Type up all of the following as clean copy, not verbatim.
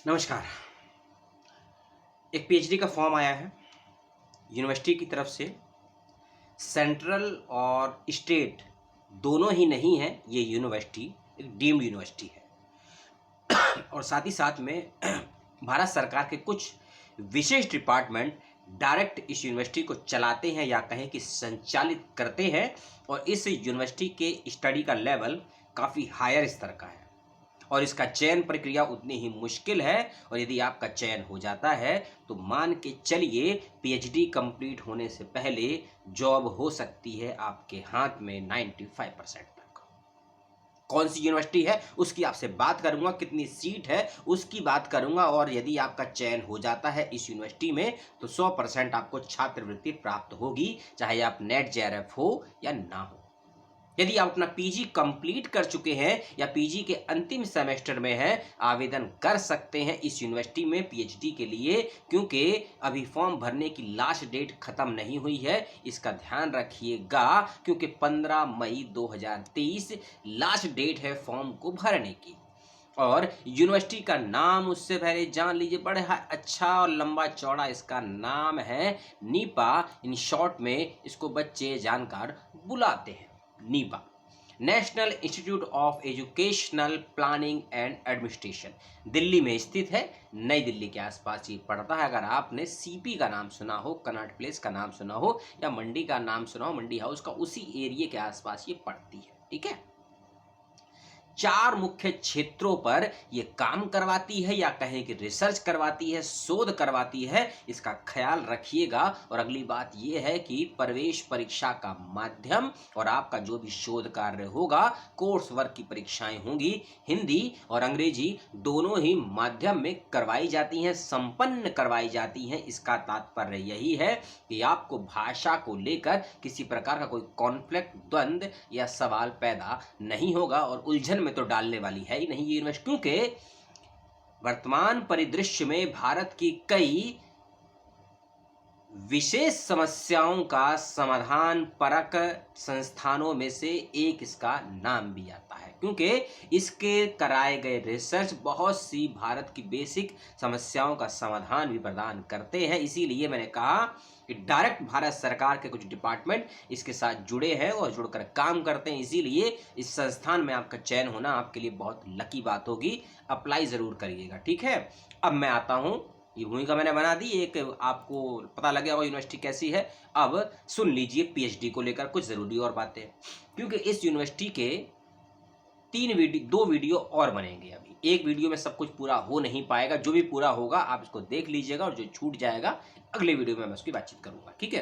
नमस्कार। एक पीएचडी का फॉर्म आया है यूनिवर्सिटी की तरफ से। सेंट्रल और स्टेट दोनों ही नहीं है, ये यूनिवर्सिटी एक डीम्ड यूनिवर्सिटी है और साथ ही साथ में भारत सरकार के कुछ विशेष डिपार्टमेंट डायरेक्ट इस यूनिवर्सिटी को चलाते हैं या कहें कि संचालित करते हैं। और इस यूनिवर्सिटी के स्टडी का लेवल काफ़ी हायर स्तर का है और इसका चयन प्रक्रिया उतनी ही मुश्किल है। और यदि आपका चयन हो जाता है तो मान के चलिए पीएचडी कंप्लीट होने से पहले जॉब हो सकती है आपके हाथ में 95% तक। कौन सी यूनिवर्सिटी है उसकी आपसे बात करूंगा, कितनी सीट है उसकी बात करूंगा, और यदि आपका चयन हो जाता है इस यूनिवर्सिटी में तो 100% आपको छात्रवृत्ति प्राप्त होगी, चाहे आप नेट जेआरएफ हो या ना हो। यदि आप अपना पीजी कंप्लीट कर चुके हैं या पीजी के अंतिम सेमेस्टर में हैं, आवेदन कर सकते हैं इस यूनिवर्सिटी में पीएचडी के लिए, क्योंकि अभी फॉर्म भरने की लास्ट डेट खत्म नहीं हुई है। इसका ध्यान रखिएगा क्योंकि 15 मई 2023 लास्ट डेट है फॉर्म को भरने की। और यूनिवर्सिटी का नाम उससे पहले जान लीजिए, बड़ा अच्छा और लंबा चौड़ा इसका नाम है नीपा। इन शॉर्ट में इसको बच्चे जानकार बुलाते हैं Nipah, national institute of educational planning and administration. Delhi में स्थित है, नई दिल्ली के आसपास ये पड़ता है। अगर आपने सीपी का नाम सुना हो, कनॉट प्लेस का नाम सुना हो या मंडी का नाम सुना हो, मंडी हाउस का, उसी एरिया के आसपास ये पड़ती है। ठीक है, 4 मुख्य क्षेत्रों पर यह काम करवाती है या कहें कि रिसर्च करवाती है, शोध करवाती है, इसका ख्याल रखिएगा। और अगली बात यह है कि प्रवेश परीक्षा का माध्यम और आपका जो भी शोध कार्य होगा, कोर्स वर्क की परीक्षाएं होंगी, हिंदी और अंग्रेजी दोनों ही माध्यम में करवाई जाती हैं, संपन्न करवाई जाती हैं। इसका तात्पर्य यही है कि आपको भाषा को लेकर किसी प्रकार का कोई कॉन्फ्लिक्ट, द्वंद्व या सवाल पैदा नहीं होगा और उलझन में तो डालने वाली है ही नहीं ये यूनिवर्सिटी, क्योंकि वर्तमान परिदृश्य में भारत की कई विशेष समस्याओं का समाधान परक संस्थानों में से एक इसका नाम भी आता है, क्योंकि इसके कराए गए रिसर्च बहुत सी भारत की बेसिक समस्याओं का समाधान भी प्रदान करते हैं। इसीलिए मैंने कहा कि डायरेक्ट भारत सरकार के कुछ डिपार्टमेंट इसके साथ जुड़े हैं और जुड़कर काम करते हैं। इसीलिए इस संस्थान में आपका चयन होना आपके लिए बहुत लकी बात होगी। अप्लाई ज़रूर करिएगा। ठीक है, अब मैं आता हूँ, ये भूमिका मैंने बना दी, एक आपको पता लग गया होगा यूनिवर्सिटी कैसी है। अब सुन लीजिए पीएचडी को लेकर कुछ ज़रूरी और बातें, क्योंकि इस यूनिवर्सिटी के 2 वीडियो और बनेंगे। अभी एक वीडियो में सब कुछ पूरा हो नहीं पाएगा, जो भी पूरा होगा आप इसको देख लीजिएगा और जो छूट जाएगा अगले वीडियो में मैं उसकी बातचीत करूंगा। ठीक है,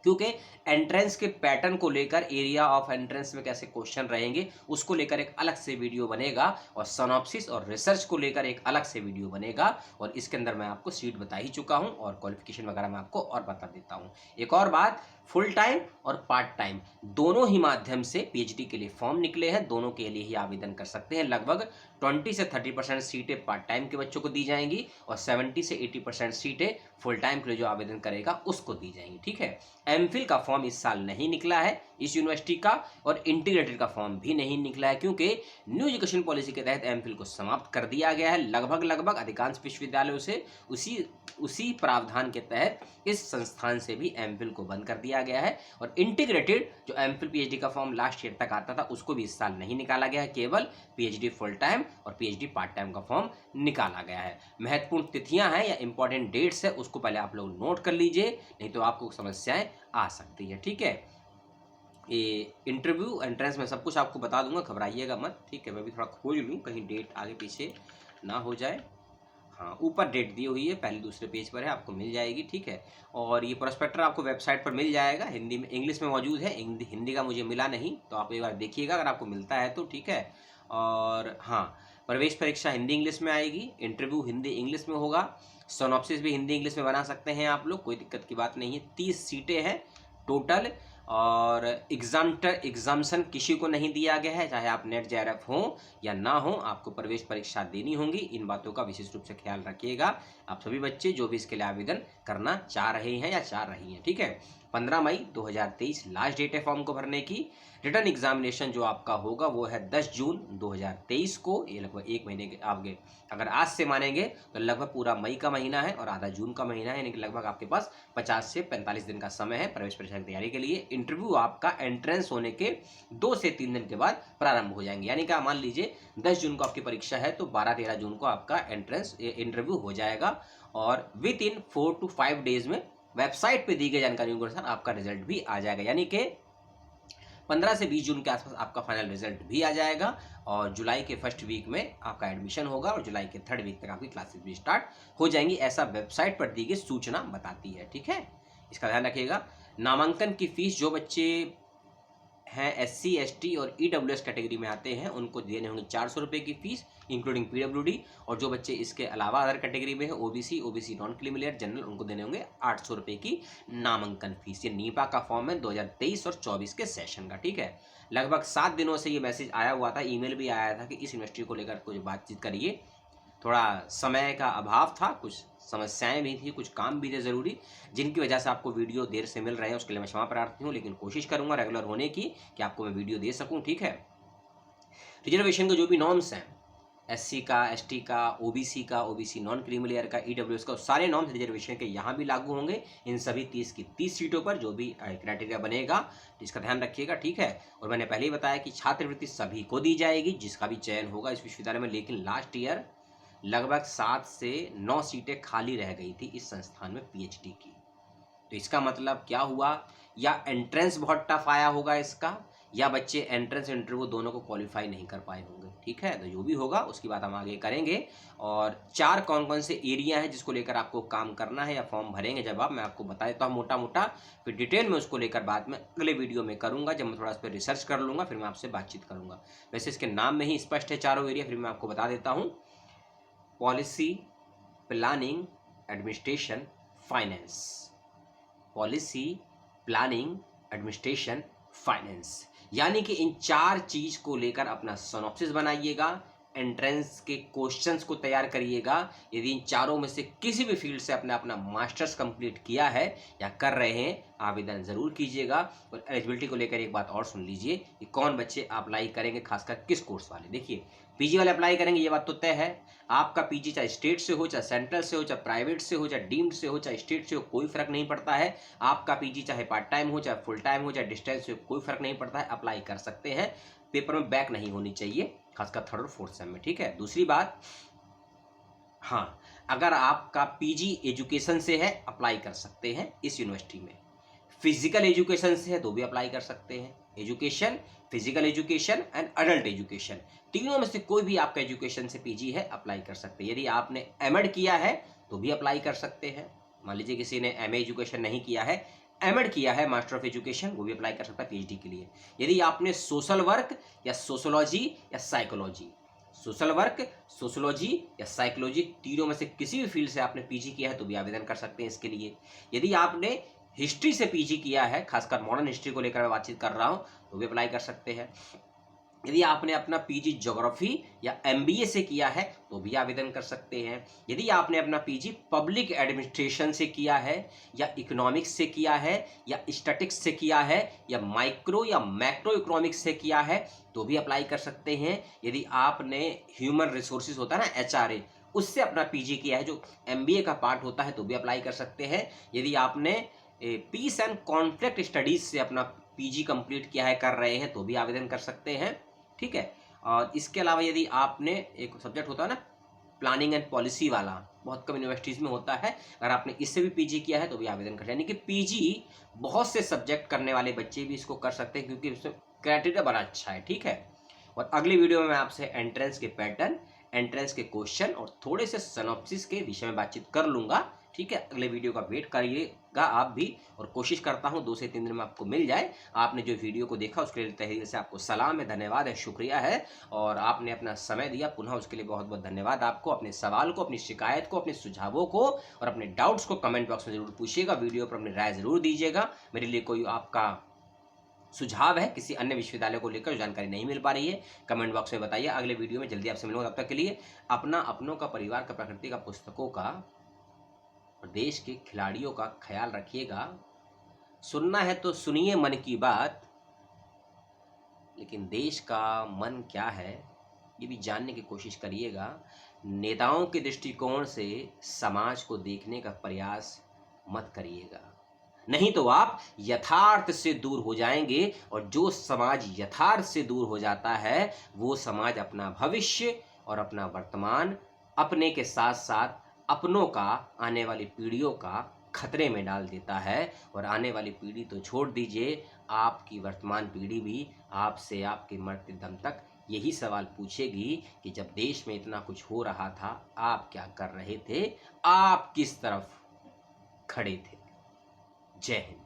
क्योंकि एंट्रेंस के पैटर्न को लेकर, एरिया ऑफ एंट्रेंस में कैसे क्वेश्चन रहेंगे उसको लेकर एक अलग से वीडियो बनेगा, और सनॉप्सिस और रिसर्च को लेकर एक अलग से वीडियो बनेगा। और इसके अंदर मैं आपको सीट बता ही चुका हूं और क्वालिफिकेशन वगैरह मैं आपको और बता देता हूं। एक और बात, फुल टाइम और पार्ट टाइम दोनों ही माध्यम से पीएचडी के लिए फॉर्म निकले हैं, दोनों के लिए ही आवेदन कर सकते हैं। लगभग 20 से 30% सीटें पार्ट टाइम के बच्चों को दी जाएंगी और 70 से 80% सीटें फुल टाइम के लिए जो आवेदन करेगा उसको दी जाएंगी। ठीक है, एमफिल का फॉर्म इस साल नहीं निकला है इस यूनिवर्सिटी का, और इंटीग्रेटेड का फॉर्म भी नहीं निकला है, क्योंकि न्यू एजुकेशन पॉलिसी के तहत एमफिल को समाप्त कर दिया गया है। लगभग अधिकांश विश्वविद्यालयों से उसी प्रावधान के तहत इस संस्थान से भी एमफिल को बंद कर दिया गया है। और इंटीग्रेटेड जो एमफिल पीएचडी का फॉर्म लास्ट ईयर तक आता था उसको भी इस साल नहीं निकाला गया है, केवल पीएचडी फुल टाइम और पीएचडी पार्ट टाइम का फॉर्म निकाला गया है। महत्वपूर्ण तिथियां हैं या इंपॉर्टेंट डेट्स है, उसको पहले आप लोग नोट कर लीजिए, नहीं तो आपको समस्याएं आ सकती है। ठीक है, ये इंटरव्यू एंट्रेंस में सब कुछ आपको बता दूंगा, घबराइएगा मत। ठीक है, मैं भी थोड़ा खोज लूँ कहीं डेट आगे पीछे ना हो जाए। हाँ, ऊपर डेट दी हुई है, पहले दूसरे पेज पर है, आपको मिल जाएगी। ठीक है, और ये प्रोस्पेक्टर आपको वेबसाइट पर मिल जाएगा, हिंदी में, इंग्लिश में मौजूद है। हिंदी का मुझे मिला नहीं, तो आप एक बार देखिएगा अगर आपको मिलता है तो। ठीक है, और हाँ, प्रवेश परीक्षा हिंदी इंग्लिश में आएगी, इंटरव्यू हिंदी इंग्लिश में होगा, सोनॉप्सिस भी हिंदी इंग्लिश में बना सकते हैं आप लोग, कोई दिक्कत की बात नहीं है। 30 सीटें हैं टोटल, और एग्जाम्शन किसी को नहीं दिया गया है, चाहे आप नेट जेआरएफ हो या ना हो, आपको प्रवेश परीक्षा देनी होगी। इन बातों का विशेष रूप से ख्याल रखिएगा आप सभी बच्चे जो भी इसके लिए आवेदन करना चाह रहे हैं या चाह रही हैं। ठीक है, 15 मई 2023 लास्ट डेट है फॉर्म को भरने की। रिटर्न एग्जामिनेशन जो आपका होगा वो है 10 जून 2023 को। ये लगभग एक महीने के आगे, अगर आज से मानेंगे तो लगभग पूरा मई का महीना है और आधा जून का महीना है, यानी कि लगभग आपके पास 50 से 45 दिन का समय है प्रवेश परीक्षा की तैयारी के लिए। इंटरव्यू आपका एंट्रेंस होने के 2 से 3 दिन के बाद प्रारंभ हो जाएंगे, यानी कि मान लीजिए 10 जून को आपकी परीक्षा है तो 12-13 जून को आपका एंट्रेंस इंटरव्यू हो जाएगा और विद इन 4 to 5 डेज में वेबसाइट पे दी गई जानकारी के अनुसार आपका रिजल्ट भी आ जाएगा, यानी कि 15 से 20 जून के आसपास आपका फाइनल रिजल्ट भी आ जाएगा और जुलाई के फर्स्ट वीक में आपका एडमिशन होगा और जुलाई के थर्ड वीक तक आपकी क्लासेस भी स्टार्ट हो जाएंगी, ऐसा वेबसाइट पर दी गई सूचना बताती है। ठीक है, इसका ध्यान रखिएगा। नामांकन की फीस जो बच्चे हैं SC ST और EWS कैटेगरी में आते हैं उनको देने होंगे 400 रुपये की फीस इंक्लूडिंग PWD, और जो बच्चे इसके अलावा अदर कैटेगरी में है OBC non creamy layer general उनको देने होंगे 800 रुपये की नामांकन फीस। ये नीपा का फॉर्म है 2023 और 24 के सेशन का। ठीक है, लगभग 7 दिनों से ये मैसेज आया हुआ था, ईमेल भी आया था कि इस यूनिवर्सिटी को लेकर कुछ बातचीत करिए। थोड़ा समय का अभाव था, कुछ समस्याएं भी थी, कुछ काम भी थे ज़रूरी, जिनकी वजह से आपको वीडियो देर से मिल रहे हैं, उसके लिए मैं क्षमा प्रार्थी हूँ, लेकिन कोशिश करूँगा रेगुलर होने की कि आपको मैं वीडियो दे सकूँ। ठीक है, रिजर्वेशन के जो भी नॉर्म्स हैं SC का, ST का, OBC नॉन क्रीमी लेयर का, EWS का, सारे नॉर्म्स रिजर्वेशन के यहाँ भी लागू होंगे इन सभी 30 की 30 सीटों पर जो भी क्राइटेरिया बनेगा, इसका ध्यान रखिएगा। ठीक है, और मैंने पहले ही बताया कि छात्रवृत्ति सभी को दी जाएगी जिसका भी चयन होगा इस विश्वविद्यालय में, लेकिन लास्ट ईयर लगभग 7 से 9 सीटें खाली रह गई थी इस संस्थान में PhD की। तो इसका मतलब क्या हुआ, या एंट्रेंस बहुत टफ आया होगा इसका, या बच्चे एंट्रेंस इंटरव्यू दोनों को क्वालिफाई नहीं कर पाए होंगे। ठीक है, तो जो भी होगा उसकी बात हम आगे करेंगे। और 4 कौन कौन से एरिया है जिसको लेकर आपको काम करना है या फॉर्म भरेंगे जब आप, मैं आपको बता देता हूँ मोटा मोटा, फिर डिटेल में उसको लेकर बात मैं अगले वीडियो में करूँगा जब मैं थोड़ा इस पर रिसर्च कर लूँगा, फिर मैं आपसे बातचीत करूँगा। वैसे इसके नाम में ही स्पष्ट है चारों एरिया, फिर मैं आपको बता देता हूँ। Policy, planning, administration, finance. Policy, planning, administration, finance, यानी कि इन 4 चीज को लेकर अपना सिनॉप्सिस बनाइएगा, एंट्रेंस के क्वेश्चंस को तैयार करिएगा। यदि इन चारों में से किसी भी फील्ड से आपने अपना मास्टर्स कंप्लीट किया है या कर रहे हैं, आवेदन जरूर कीजिएगा। और एलिजिबिलिटी को लेकर एक बात और सुन लीजिए कि कौन बच्चे अप्लाई करेंगे, खासकर किस कोर्स वाले। देखिए, PG वाले अप्लाई करेंगे ये बात तो तय है, आपका PG चाहे स्टेट से हो, चाहे सेंट्रल से हो, चाहे प्राइवेट से हो, चाहे डीम्ड से हो, चाहे स्टेट से हो, कोई फर्क नहीं पड़ता है। आपका PG चाहे पार्ट टाइम हो, चाहे फुल टाइम हो, चाहे डिस्टेंस हो, कोई फर्क नहीं पड़ता है, अप्लाई कर सकते हैं। पेपर में बैक नहीं होनी चाहिए, खासकर 3rd और 4th सेम में। ठीक है, दूसरी बात, हाँ, अगर आपका PG एजुकेशन से है अप्लाई कर सकते हैं इस यूनिवर्सिटी में, फिजिकल एजुकेशन से है तो भी अप्लाई कर सकते हैं। Education, physical education and adult education, तीनों में से कोई भी आपका एजुकेशन से PG है अप्लाई कर सकते हैं। यदि आपने M.Ed किया है तो भी अप्लाई कर सकते हैं। मान लीजिए किसी ने MA एजुकेशन नहीं किया है, M.Ed किया है मास्टर ऑफ एजुकेशन, वो भी अप्लाई कर सकता है PhD के लिए। यदि आपने सोशल वर्क या सोशोलॉजी या साइकोलॉजी, सोशल वर्क, सोशोलॉजी या साइकोलॉजी, तीनों में से किसी भी फील्ड से आपने PG किया है तो भी आवेदन कर सकते हैं इसके लिए। यदि आपने हिस्ट्री से PG किया है, खासकर मॉडर्न हिस्ट्री को लेकर मैं बातचीत कर रहा हूं, तो भी अप्लाई कर सकते हैं। यदि आपने अपना PG ज्योग्राफी या MBA से किया है तो भी आवेदन कर सकते हैं। यदि आपने अपना PG पब्लिक एडमिनिस्ट्रेशन से किया है, या इकोनॉमिक्स से किया है, या स्टैटिक्स से किया है, या माइक्रो या मैक्रो इकोनॉमिक्स से किया है तो भी अप्लाई कर सकते हैं। यदि आपने ह्यूमन रिसोर्सेज होता है ना, HRA, उससे अपना PG किया है जो MBA का पार्ट होता है तो भी अप्लाई कर सकते हैं। यदि आपने पीस एंड कॉन्फ्लिक्ट स्टडीज से अपना PG कंप्लीट किया है, कर रहे हैं, तो भी आवेदन कर सकते हैं। ठीक है, और इसके अलावा यदि आपने, एक सब्जेक्ट होता है ना प्लानिंग एंड पॉलिसी वाला, बहुत कम यूनिवर्सिटीज़ में होता है, अगर आपने इससे भी PG किया है तो भी आवेदन कर, यानी कि PG बहुत से सब्जेक्ट करने वाले बच्चे भी इसको कर सकते हैं क्योंकि इसमें क्राइटेरिया बड़ा अच्छा है। ठीक है, और अगली वीडियो में मैं आपसे एंट्रेंस के पैटर्न, एंट्रेंस के क्वेश्चन और थोड़े से सिनॉप्सिस के विषय में बातचीत कर लूँगा। ठीक है, अगले वीडियो का वेट करिएगा आप भी, और कोशिश करता हूं 2 से 3 दिन में आपको मिल जाए। आपने जो वीडियो को देखा उसके लिए तहे दिल से आपको सलाम है, धन्यवाद है, शुक्रिया है, और आपने अपना समय दिया, पुनः उसके लिए बहुत बहुत धन्यवाद आपको। अपने सवाल को, अपनी शिकायत को, अपने सुझावों को और अपने डाउट्स को कमेंट बॉक्स में जरूर पूछिएगा, वीडियो पर अपनी राय जरूर दीजिएगा। मेरे लिए कोई आपका सुझाव है किसी अन्य विश्वविद्यालय को लेकर जो जानकारी नहीं मिल पा रही है, कमेंट बॉक्स में बताइए। अगले वीडियो में जल्दी आपसे मिलूंगा, तब तक के लिए अपना, अपनों का, परिवार का, प्रकृति का, पुस्तकों का और देश के खिलाड़ियों का ख्याल रखिएगा। सुनना है तो सुनिए मन की बात, लेकिन देश का मन क्या है ये भी जानने की कोशिश करिएगा। नेताओं के दृष्टिकोण से समाज को देखने का प्रयास मत करिएगा, नहीं तो आप यथार्थ से दूर हो जाएंगे। और जो समाज यथार्थ से दूर हो जाता है वो समाज अपना भविष्य और अपना वर्तमान, अपने के साथ साथ अपनों का, आने वाली पीढ़ियों का खतरे में डाल देता है। और आने वाली पीढ़ी तो छोड़ दीजिए, आपकी वर्तमान पीढ़ी भी आपसे आपके मरते दम तक यही सवाल पूछेगी कि जब देश में इतना कुछ हो रहा था आप क्या कर रहे थे, आप किस तरफ खड़े थे। जय हिंद।